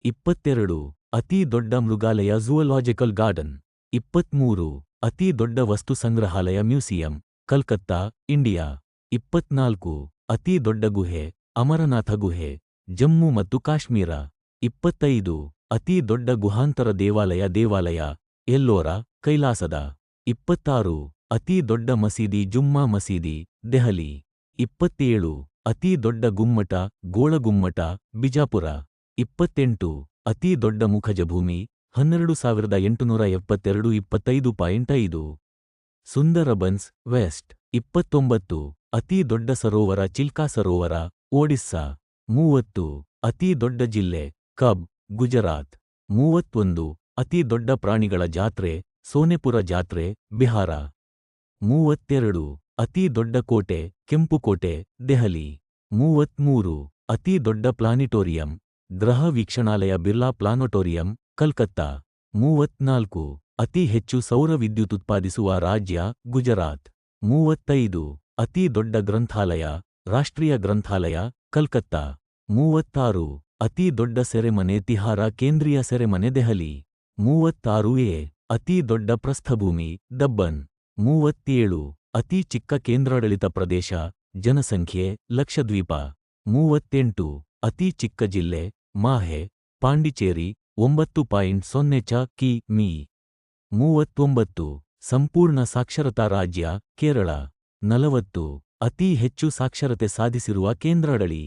22. ಅತೀ ದೊಡ್ಡ ಮೃಗಾಲಯ ಝೂಲಾಜಿಕಲ್ ಗಾರ್ಡನ್. 23. ಅತೀ ದೊಡ್ಡ ವಸ್ತು ಸಂಗ್ರಹಾಲಯ ಮ್ಯೂಸಿಯಂ, ಕಲ್ಕತ್ತಾ, ಇಂಡಿಯಾ. 24. ಅತೀ ದೊಡ್ಡ ಗುಹೆ, ಅಮರನಾಥ ಗುಹೆ, ಜಮ್ಮು ಮತ್ತು ಕಾಶ್ಮೀರ. 25. ಅತೀ ದೊಡ್ಡ ಗುಹಾಂತರ ದೇವಾಲಯ, ಎಲ್ಲೋರ, ಕೈಲಾಸದ. 26. ಅತೀ ದೊಡ್ಡ ಮಸೀದಿ ಜುಮ್ಮಾ ಮಸೀದಿ, ದೆಹಲಿ. 27. ಅತೀ ದೊಡ್ಡ ಗುಮ್ಮಟ, ಗೋಳಗುಮ್ಮಟ, ಬಿಜಾಪುರ. 28. ಅತೀ ದೊಡ್ಡ ಮುಖಜಭೂಮಿ, 12872 25.5. ಸುಂದರಬನ್ಸ್, ವೆಸ್ಟ್. 29. ಅತೀ ದೊಡ್ಡ ಸರೋವರ ಚಿಲ್ಕಾ ಸರೋವರ, ಒಡಿಸ್ಸಾ. 30. ಅತೀ ದೊಡ್ಡ ಜಿಲ್ಲೆ, ಕಬ್, ಗುಜರಾತ್. 31. ಅತೀ ದೊಡ್ಡ ಪ್ರಾಣಿಗಳ ಜಾತ್ರೆ, ಸೋನೆಪುರ ಜಾತ್ರೆ, ಬಿಹಾರ. 32. ಅತೀ ದೊಡ್ಡ ಕೋಟೆ, ಕೆಂಪುಕೋಟೆ, ದೆಹಲಿ. 33. ಅತೀ ದೊಡ್ಡ ಪ್ಲಾನಿಟೋರಿಯಂ, ಗ್ರಹ ವೀಕ್ಷಣಾಲಯ ಬಿರ್ಲಾ ಪ್ಲಾನಟೋರಿಯಂ, ಕಲ್ಕತ್ತಾ. 34. ಅತಿ ಹೆಚ್ಚು ಸೌರ ವಿದ್ಯುತ್ ಉತ್ಪಾದಿಸುವ ರಾಜ್ಯ, ಗುಜರಾತ್. 35. ಅತೀ ದೊಡ್ಡ ಗ್ರಂಥಾಲಯ, ರಾಷ್ಟ್ರೀಯ ಗ್ರಂಥಾಲಯ, ಕಲ್ಕತ್ತಾ. 36. ಅತೀ ದೊಡ್ಡ ಸೆರೆಮನೆ ತಿಹಾರ ಕೇಂದ್ರೀಯ ಸೆರೆಮನೆ ದೆಹಲಿ. 36a. ಅತೀ ದೊಡ್ಡ ಪ್ರಸ್ಥಭೂಮಿ, ದಬ್ಬನ್. 37. ಅತೀ ಚಿಕ್ಕ ಕೇಂದ್ರಾಡಳಿತ ಪ್ರದೇಶ, ಜನಸಂಖ್ಯೆ, ಲಕ್ಷದ್ವೀಪ. 38. ಅತೀ ಚಿಕ್ಕ ಜಿಲ್ಲೆ, ಮಾಹೆ, ಪಾಂಡಿಚೇರಿ, 9.0 ಕಿ.ಮೀ. 39. ಸಂಪೂರ್ಣ ಸಾಕ್ಷರತಾ ರಾಜ್ಯ, ಕೇರಳ. 40. ಅತೀ ಹೆಚ್ಚು ಸಾಕ್ಷರತೆ ಸಾಧಿಸಿರುವ ಕೇಂದ್ರಾಡಳಿ